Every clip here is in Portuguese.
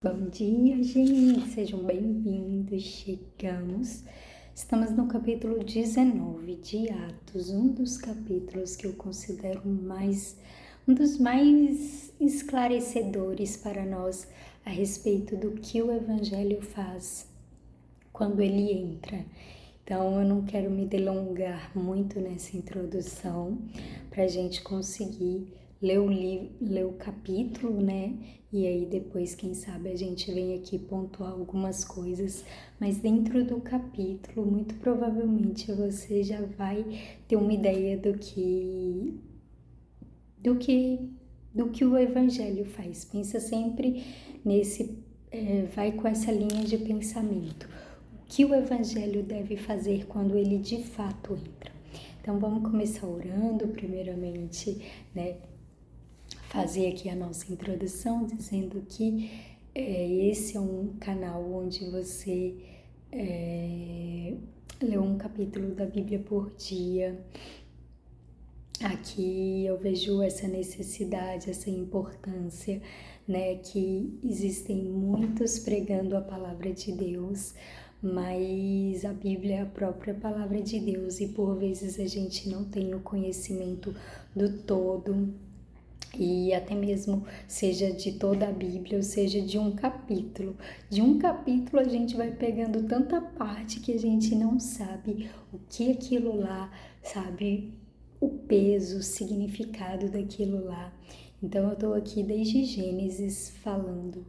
Bom dia, gente! Sejam bem-vindos. Estamos no capítulo 19 de Atos, um dos capítulos que eu considero um dos mais esclarecedores para nós a respeito do que o Evangelho faz quando ele entra. Então, eu não quero me delongar muito nessa introdução para a gente conseguir ler o capítulo, né? E aí depois, quem sabe, a gente vem aqui pontuar algumas coisas. Mas dentro do capítulo, muito provavelmente você já vai ter uma ideia do que o Evangelho faz. Pensa sempre vai com essa linha de pensamento. O que o Evangelho deve fazer quando ele de fato entra? Então vamos começar orando primeiramente, né? Fazer aqui a nossa introdução dizendo que esse é um canal onde você lê um capítulo da Bíblia por dia. Aqui eu vejo essa necessidade, essa importância, né, que existem muitos pregando a palavra de Deus, mas a Bíblia é a própria palavra de Deus e por vezes a gente não tem o conhecimento do todo, e até mesmo seja de toda a Bíblia ou seja de um capítulo. De um capítulo a gente vai pegando tanta parte que a gente não sabe o que aquilo lá, sabe, o peso, o significado daquilo lá. Então eu tô aqui desde Gênesis falando,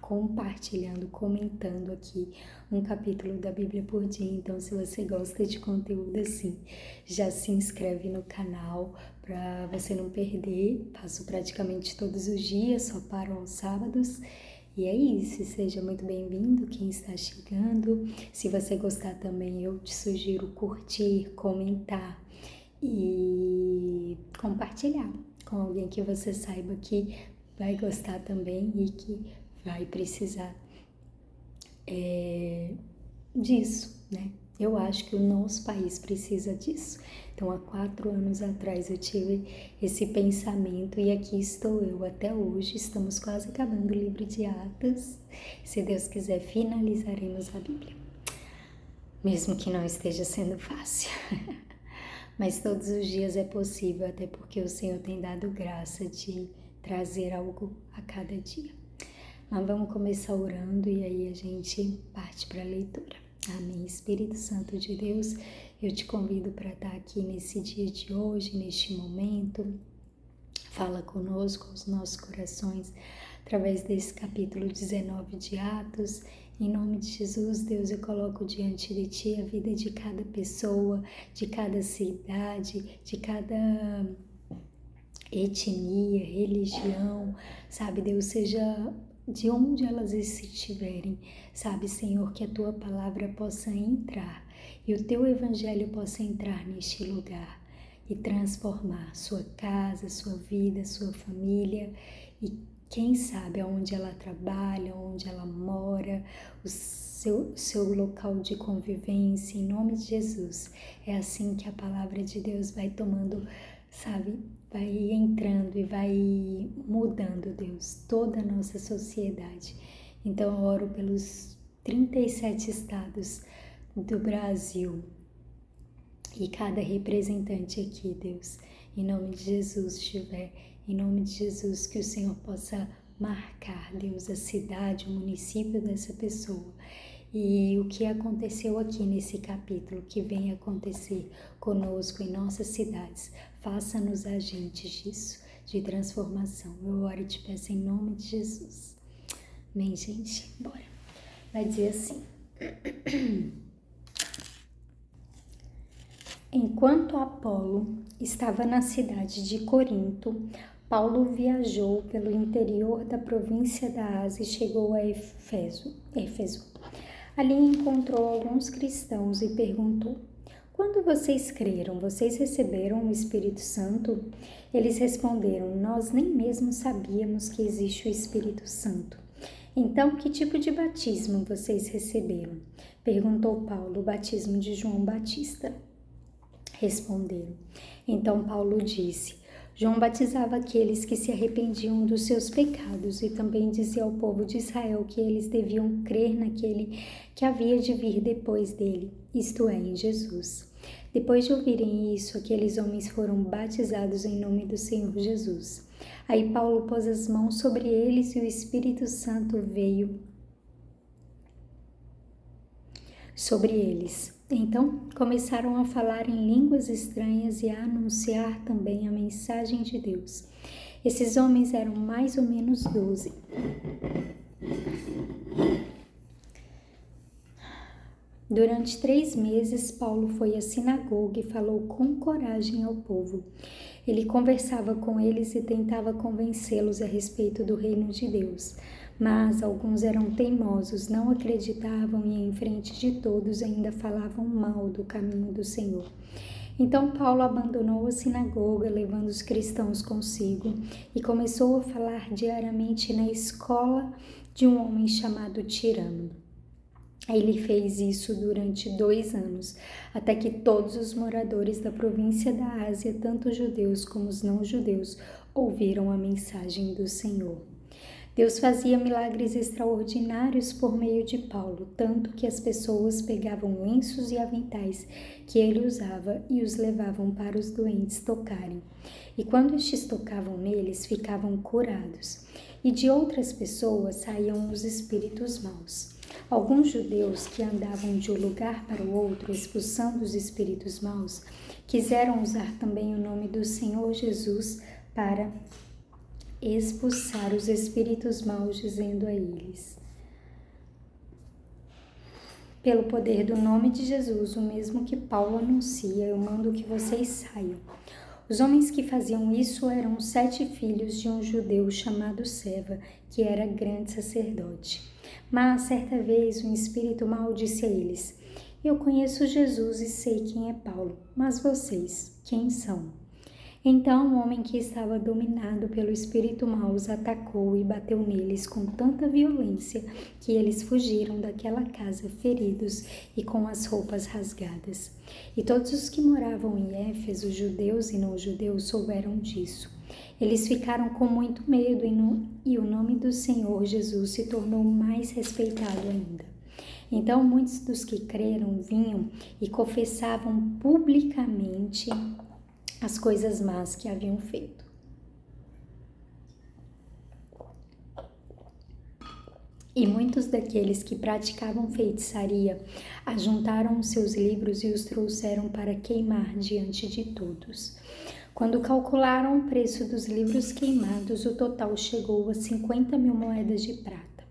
compartilhando, comentando aqui um capítulo da Bíblia por dia. Então, se você gosta de conteúdo assim, já se inscreve no canal para você não perder. Faço praticamente todos os dias, só paro aos sábados. E é isso, seja muito bem-vindo quem está chegando. Se você gostar também, eu te sugiro curtir, comentar e compartilhar com alguém que você saiba que vai gostar também e que vai precisar disso, né? Eu acho que o nosso país precisa disso. Então, há 4 anos atrás eu tive esse pensamento e aqui estou eu até hoje. Estamos quase acabando o livro de Atos. Se Deus quiser, finalizaremos a Bíblia. Mesmo que não esteja sendo fácil. Mas todos os dias é possível, até porque o Senhor tem dado graça de trazer algo a cada dia. Mas vamos começar orando e aí a gente parte para a leitura. Amém. Espírito Santo de Deus, eu te convido para estar aqui nesse dia de hoje, neste momento. Fala conosco, aos nossos corações, através desse capítulo 19 de Atos. Em nome de Jesus, Deus, eu coloco diante de Ti a vida de cada pessoa, de cada cidade, de cada etnia, religião, sabe, Deus, seja de onde elas estiverem, sabe, Senhor, que a Tua palavra possa entrar e o Teu Evangelho possa entrar neste lugar e transformar sua casa, sua vida, sua família e quem sabe aonde ela trabalha, onde ela mora, o seu local de convivência, em nome de Jesus. É assim que a palavra de Deus vai tomando, sabe, vai entrando e vai mudando, Deus, toda a nossa sociedade. Então eu oro pelos 37 estados do Brasil e cada representante aqui, Deus, em nome de Jesus estiver, em nome de Jesus, que o Senhor possa marcar, Deus, a cidade, o município dessa pessoa. E o que aconteceu aqui nesse capítulo, que vem acontecer conosco em nossas cidades, faça-nos agentes disso, de transformação. Eu oro e te peço em nome de Jesus. Amém, gente? Bora. Vai dizer assim. Enquanto Apolo estava na cidade de Corinto, Paulo viajou pelo interior da província da Ásia e chegou a Éfeso. Ali encontrou alguns cristãos e perguntou: quando vocês creram, vocês receberam o Espírito Santo? Eles responderam: nós nem mesmo sabíamos que existe o Espírito Santo. Então, que tipo de batismo vocês receberam? Perguntou Paulo. O batismo de João Batista. Responderam. Então Paulo disse: João batizava aqueles que se arrependiam dos seus pecados e também dizia ao povo de Israel que eles deviam crer naquele que havia de vir depois dele, isto é, em Jesus. Depois de ouvirem isso, aqueles homens foram batizados em nome do Senhor Jesus. Aí Paulo pôs as mãos sobre eles e o Espírito Santo veio sobre eles. Então começaram a falar em línguas estranhas e a anunciar também a mensagem de Deus. Esses homens eram mais ou menos 12. Durante 3 meses, Paulo foi à sinagoga e falou com coragem ao povo. Ele conversava com eles e tentava convencê-los a respeito do reino de Deus. Mas alguns eram teimosos, não acreditavam e em frente de todos ainda falavam mal do caminho do Senhor. Então Paulo abandonou a sinagoga, levando os cristãos consigo, e começou a falar diariamente na escola de um homem chamado Tirano. Ele fez isso durante 2 anos, até que todos os moradores da província da Ásia, tanto os judeus como os não-judeus, ouviram a mensagem do Senhor. Deus fazia milagres extraordinários por meio de Paulo, tanto que as pessoas pegavam lenços e aventais que ele usava e os levavam para os doentes tocarem. E quando estes tocavam neles, ficavam curados. E de outras pessoas saíam os espíritos maus. Alguns judeus que andavam de um lugar para o outro expulsando os espíritos maus, quiseram usar também o nome do Senhor Jesus para expulsar os espíritos maus, dizendo a eles: pelo poder do nome de Jesus, o mesmo que Paulo anuncia, eu mando que vocês saiam. Os homens que faziam isso eram 7 filhos de um judeu chamado Seva, que era grande sacerdote. Mas, certa vez, um espírito mau disse a eles: eu conheço Jesus e sei quem é Paulo, mas vocês, quem são? Então o homem que estava dominado pelo espírito mau os atacou e bateu neles com tanta violência que eles fugiram daquela casa feridos e com as roupas rasgadas. E todos os que moravam em Éfeso, judeus e não-judeus, souberam disso. Eles ficaram com muito medo e o nome do Senhor Jesus se tornou mais respeitado ainda. Então muitos dos que creram vinham e confessavam publicamente as coisas más que haviam feito. E muitos daqueles que praticavam feitiçaria ajuntaram os seus livros e os trouxeram para queimar diante de todos. Quando calcularam o preço dos livros queimados, o total chegou a 50.000 moedas de prata.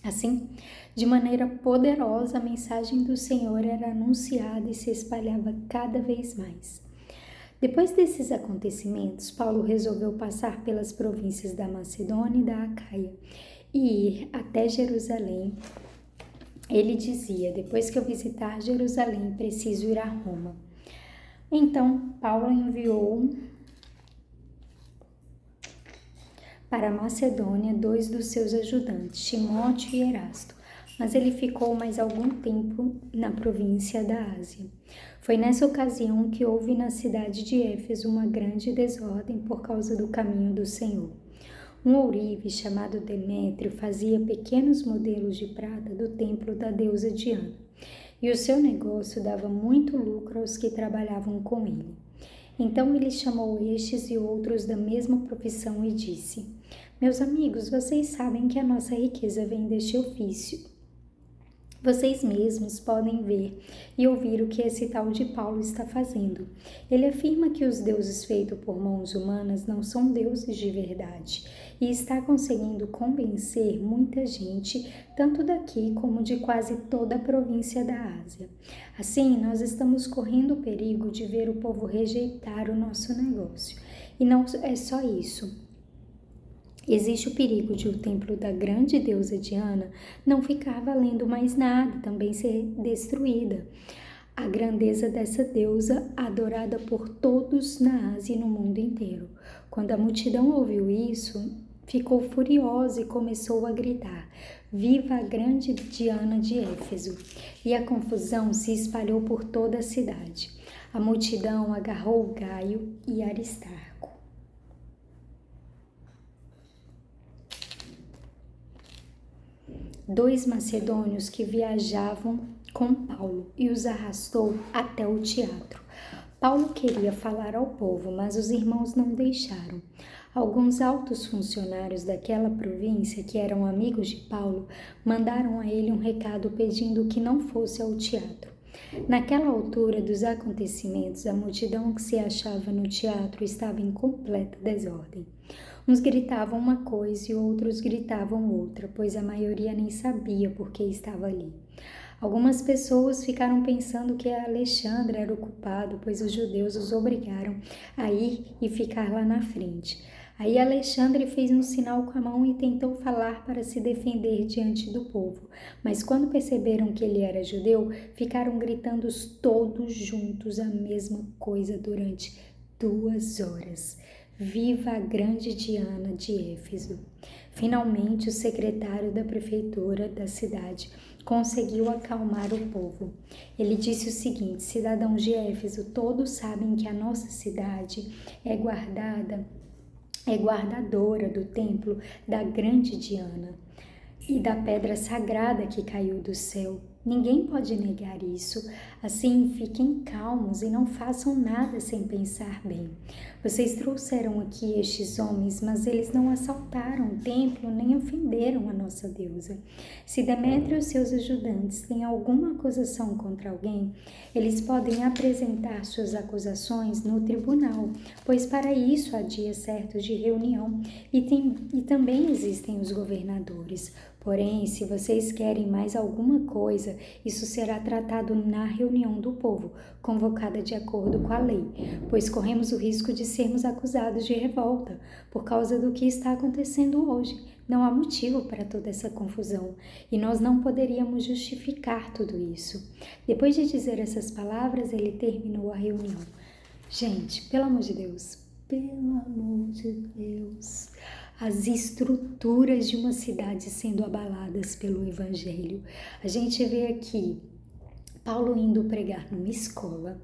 Assim, de maneira poderosa, a mensagem do Senhor era anunciada e se espalhava cada vez mais. Depois desses acontecimentos, Paulo resolveu passar pelas províncias da Macedônia e da Acaia e ir até Jerusalém. Ele dizia: depois que eu visitar Jerusalém, preciso ir a Roma. Então, Paulo enviou para a Macedônia 2 dos seus ajudantes, Timóteo e Erasto, mas ele ficou mais algum tempo na província da Ásia. Foi nessa ocasião que houve na cidade de Éfeso uma grande desordem por causa do caminho do Senhor. Um ourive chamado Demétrio fazia pequenos modelos de prata do templo da deusa Diana, e o seu negócio dava muito lucro aos que trabalhavam com ele. Então ele chamou estes e outros da mesma profissão e disse: meus amigos, vocês sabem que a nossa riqueza vem deste ofício. Vocês mesmos podem ver e ouvir o que esse tal de Paulo está fazendo. Ele afirma que os deuses feitos por mãos humanas não são deuses de verdade e está conseguindo convencer muita gente, tanto daqui como de quase toda a província da Ásia. Assim, nós estamos correndo o perigo de ver o povo rejeitar o nosso negócio. E não é só isso. Existe o perigo de o templo da grande deusa Diana não ficar valendo mais nada, também ser destruída. A grandeza dessa deusa, adorada por todos na Ásia e no mundo inteiro. Quando a multidão ouviu isso, ficou furiosa e começou a gritar: viva a grande Diana de Éfeso! E a confusão se espalhou por toda a cidade. A multidão agarrou Gaio e Aristarco, 2 macedônios que viajavam com Paulo e os arrastou até o teatro. Paulo queria falar ao povo, mas os irmãos não deixaram. Alguns altos funcionários daquela província, que eram amigos de Paulo, mandaram a ele um recado pedindo que não fosse ao teatro. Naquela altura dos acontecimentos, a multidão que se achava no teatro estava em completa desordem. Uns gritavam uma coisa e outros gritavam outra, pois a maioria nem sabia por que estava ali. Algumas pessoas ficaram pensando que Alexandre era o culpado, pois os judeus os obrigaram a ir e ficar lá na frente. Aí Alexandre fez um sinal com a mão e tentou falar para se defender diante do povo. Mas quando perceberam que ele era judeu, ficaram gritando todos juntos a mesma coisa durante 2 horas. Viva a grande Diana de Éfeso! Finalmente, o secretário da prefeitura da cidade conseguiu acalmar o povo. Ele disse o seguinte: cidadãos de Éfeso, todos sabem que a nossa cidade é guardadora do templo da grande Diana e da pedra sagrada que caiu do céu. Ninguém pode negar isso. Assim, fiquem calmos e não façam nada sem pensar bem. Vocês trouxeram aqui estes homens, mas eles não assaltaram o templo nem ofenderam a nossa deusa. Se Demétrio e os seus ajudantes têm alguma acusação contra alguém, eles podem apresentar suas acusações no tribunal, pois para isso há dias certos de reunião e também existem os governadores. Porém, se vocês querem mais alguma coisa, isso será tratado na reunião do povo, convocada de acordo com a lei, pois corremos o risco de sermos acusados de revolta por causa do que está acontecendo hoje. Não há motivo para toda essa confusão e nós não poderíamos justificar tudo isso. Depois de dizer essas palavras, ele terminou a reunião. Gente, pelo amor de Deus, as estruturas de uma cidade sendo abaladas pelo Evangelho. A gente vê aqui Paulo indo pregar numa escola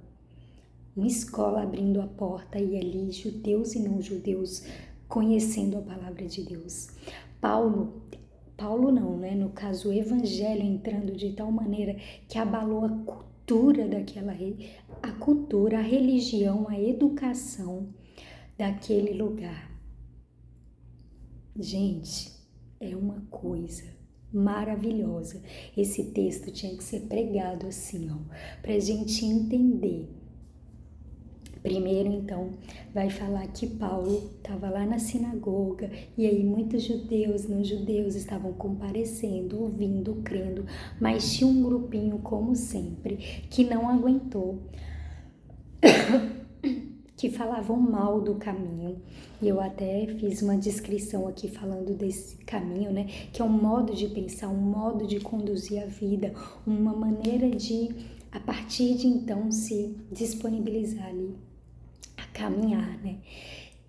abrindo a porta e ali judeus e não judeus conhecendo a palavra de Deus. Paulo não, né? No caso, o Evangelho entrando de tal maneira que abalou a cultura a cultura, a religião, a educação daquele lugar. Gente, é uma coisa maravilhosa. Esse texto tinha que ser pregado assim, ó, pra gente entender. Primeiro, então, vai falar que Paulo estava lá na sinagoga e aí muitos judeus, não judeus estavam comparecendo, ouvindo, crendo, mas tinha um grupinho, como sempre, que não aguentou, que falavam mal do caminho. E eu até fiz uma descrição aqui falando desse caminho, né? Que é um modo de pensar, um modo de conduzir a vida, uma maneira de, a partir de então, se disponibilizar ali a caminhar, né?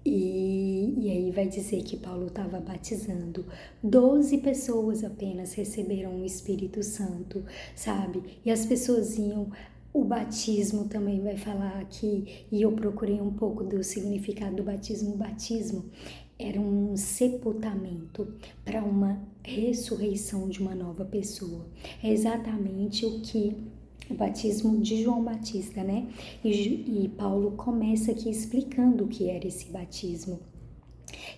E aí vai dizer que Paulo estava batizando. 12 pessoas apenas receberam o Espírito Santo, sabe? E as pessoas iam... O batismo também vai falar aqui, e eu procurei um pouco do significado do batismo. O batismo era um sepultamento para uma ressurreição de uma nova pessoa. É exatamente o que o batismo de João Batista, né? E Paulo começa aqui explicando o que era esse batismo.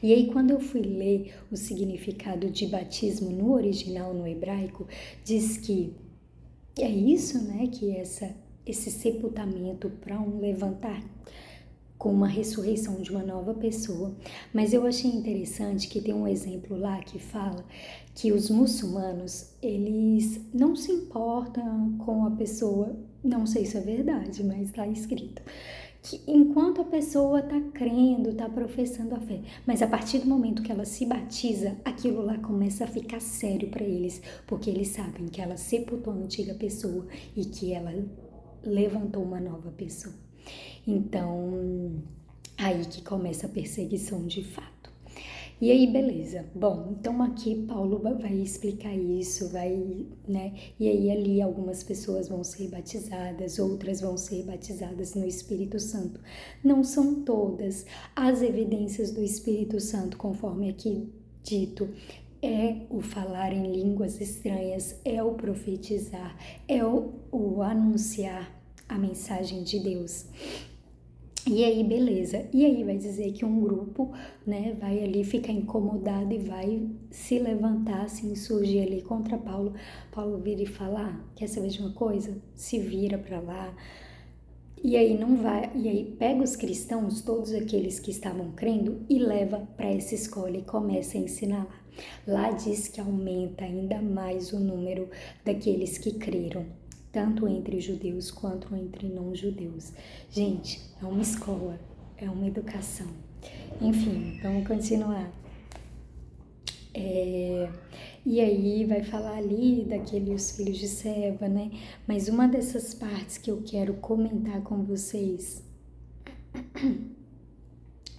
E aí, quando eu fui ler o significado de batismo no original, no hebraico, diz que é isso, né? Que esse sepultamento para um levantar com uma ressurreição de uma nova pessoa. Mas eu achei interessante que tem um exemplo lá que fala que os muçulmanos, eles não se importam com a pessoa, não sei se é verdade, mas está escrito, que enquanto a pessoa está crendo, está professando a fé, mas a partir do momento que ela se batiza, aquilo lá começa a ficar sério para eles, porque eles sabem que ela sepultou a antiga pessoa e que ela levantou uma nova pessoa. Então, aí que começa a perseguição de fato. E aí, beleza. Bom, então aqui Paulo vai explicar isso, né? E aí ali algumas pessoas vão ser batizadas, outras vão ser batizadas no Espírito Santo. Não são todas as evidências do Espírito Santo, conforme aqui dito, é o falar em línguas estranhas, é o profetizar, é o anunciar a mensagem de Deus. E aí, beleza. E aí vai dizer que um grupo, né, vai ali ficar incomodado e vai se levantar, se insurgir ali contra Paulo. Paulo vira e fala, quer saber de uma coisa? Se vira para lá. E aí não vai, e aí pega os cristãos, todos aqueles que estavam crendo, e leva para essa escola e começa a ensinar lá. Lá diz que aumenta ainda mais o número daqueles que creram, tanto entre judeus quanto entre não-judeus. Gente, é uma escola, é uma educação. Enfim, vamos continuar. E aí vai falar ali daqueles filhos de Seva, né? Mas uma dessas partes que eu quero comentar com vocês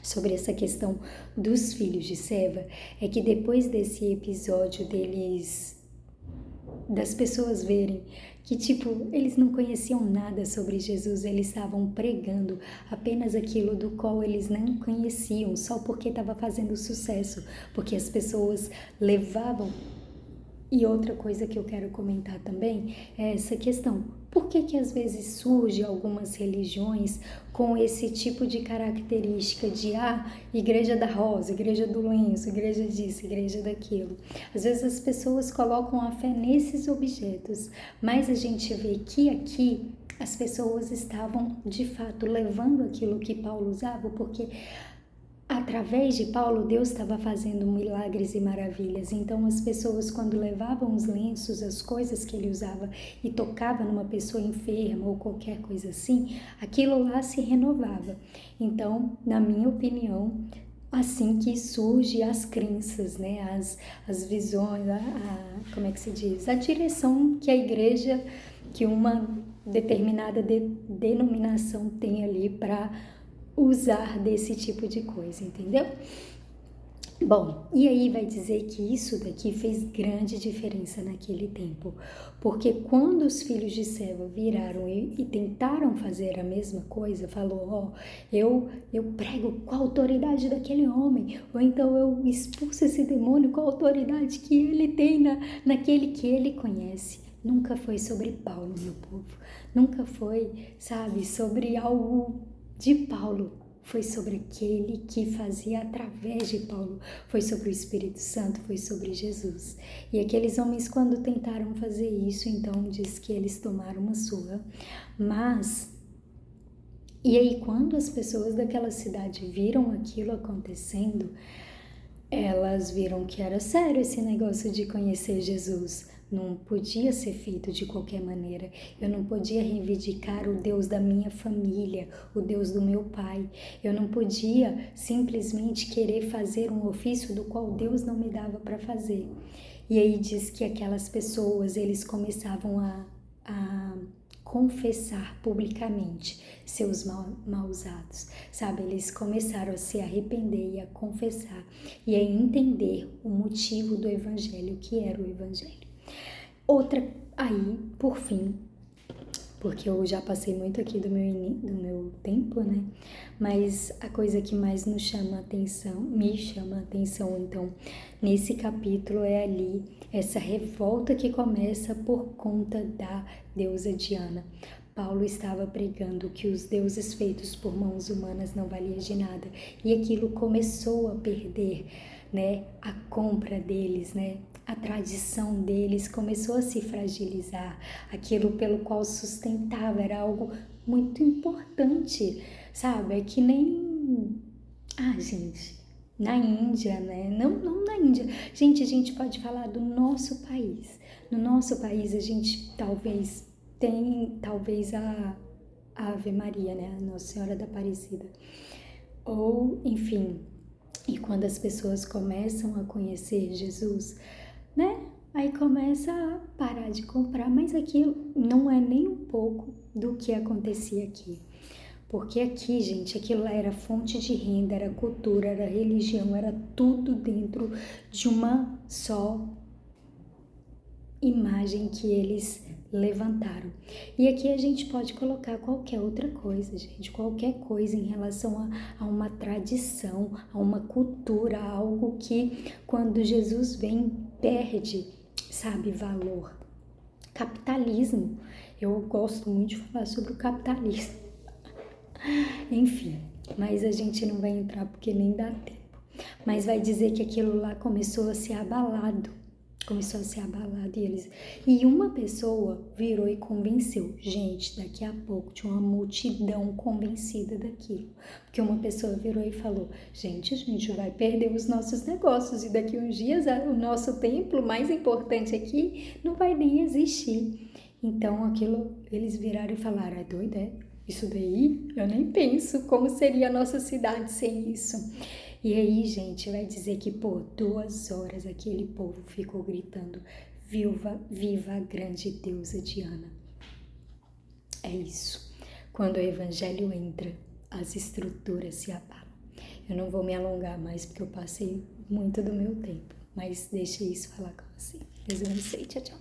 sobre essa questão dos filhos de Seva é que depois desse episódio das pessoas verem que, tipo, eles não conheciam nada sobre Jesus, eles estavam pregando apenas aquilo do qual eles não conheciam, só porque estava fazendo sucesso, porque as pessoas levavam. E outra coisa que eu quero comentar também é essa questão. Por que às vezes surge algumas religiões com esse tipo de característica de igreja da rosa, igreja do lenço, igreja disso, igreja daquilo? Às vezes as pessoas colocam a fé nesses objetos, mas a gente vê que aqui as pessoas estavam de fato levando aquilo que Paulo usava, porque através de Paulo, Deus estava fazendo milagres e maravilhas. Então, as pessoas, quando levavam os lenços, as coisas que ele usava e tocava numa pessoa enferma ou qualquer coisa assim, aquilo lá se renovava. Então, na minha opinião, assim que surge as crenças, né? As visões, como é que se diz? A direção que a igreja, que uma determinada denominação tem ali para usar desse tipo de coisa, entendeu? Bom, e aí vai dizer que isso daqui fez grande diferença naquele tempo, porque quando os filhos de Seva viraram e tentaram fazer a mesma coisa, falou, eu prego com a autoridade daquele homem, ou então eu expulso esse demônio com a autoridade que ele tem naquele que ele conhece. Nunca foi sobre Paulo, meu povo, nunca foi, sobre algo de Paulo, foi sobre aquele que fazia através de Paulo, foi sobre o Espírito Santo, foi sobre Jesus. E aqueles homens, quando tentaram fazer isso, então diz que eles tomaram uma surra. E aí quando as pessoas daquela cidade viram aquilo acontecendo, elas viram que era sério esse negócio de conhecer Jesus. Não podia ser feito de qualquer maneira. Eu não podia reivindicar o Deus da minha família, o Deus do meu pai. Eu não podia simplesmente querer fazer um ofício do qual Deus não me dava para fazer. E aí diz que aquelas pessoas, eles começavam a confessar publicamente seus maus atos, eles começaram a se arrepender e a confessar e a entender o motivo do evangelho, o que era o evangelho. Outra, aí, por fim, porque eu já passei muito aqui do meu tempo, né? Mas a coisa que mais me chama a atenção, então, nesse capítulo é ali, essa revolta que começa por conta da deusa Diana. Paulo estava pregando que os deuses feitos por mãos humanas não valiam de nada, e aquilo começou a perder, né, a compra deles, né? A tradição deles começou a se fragilizar, aquilo pelo qual sustentava era algo muito importante, É que nem... gente, na Índia, né? Não na Índia. Gente, a gente pode falar do nosso país. No nosso país a gente talvez a Ave Maria, né? A Nossa Senhora da Aparecida. Ou, enfim, e quando as pessoas começam a conhecer Jesus, né? Aí começa a parar de comprar, mas aquilo não é nem um pouco do que acontecia aqui. Porque aqui, gente, aquilo lá era fonte de renda, era cultura, era religião, era tudo dentro de uma só imagem que eles levantaram. E aqui a gente pode colocar qualquer outra coisa, gente, qualquer coisa em relação a uma tradição, a uma cultura, algo que quando Jesus vem perde, sabe, valor. Capitalismo, eu gosto muito de falar sobre o capitalismo. Enfim, mas a gente não vai entrar porque nem dá tempo. Mas vai dizer que aquilo lá começou a ser abalado e uma pessoa virou e convenceu. Gente, daqui a pouco tinha uma multidão convencida daquilo, porque uma pessoa virou e falou: gente, a gente vai perder os nossos negócios e daqui uns dias o nosso templo mais importante aqui não vai nem existir. Então aquilo, eles viraram e falaram: é doido, é? Isso daí eu nem penso como seria a nossa cidade sem isso. E aí, gente, vai dizer que por 2 horas aquele povo ficou gritando: viva, viva a grande deusa Diana. É isso. Quando o evangelho entra, as estruturas se abalam. Eu não vou me alongar mais porque eu passei muito do meu tempo, mas deixa isso falar com você. Deus abençoe. Tchau, tchau.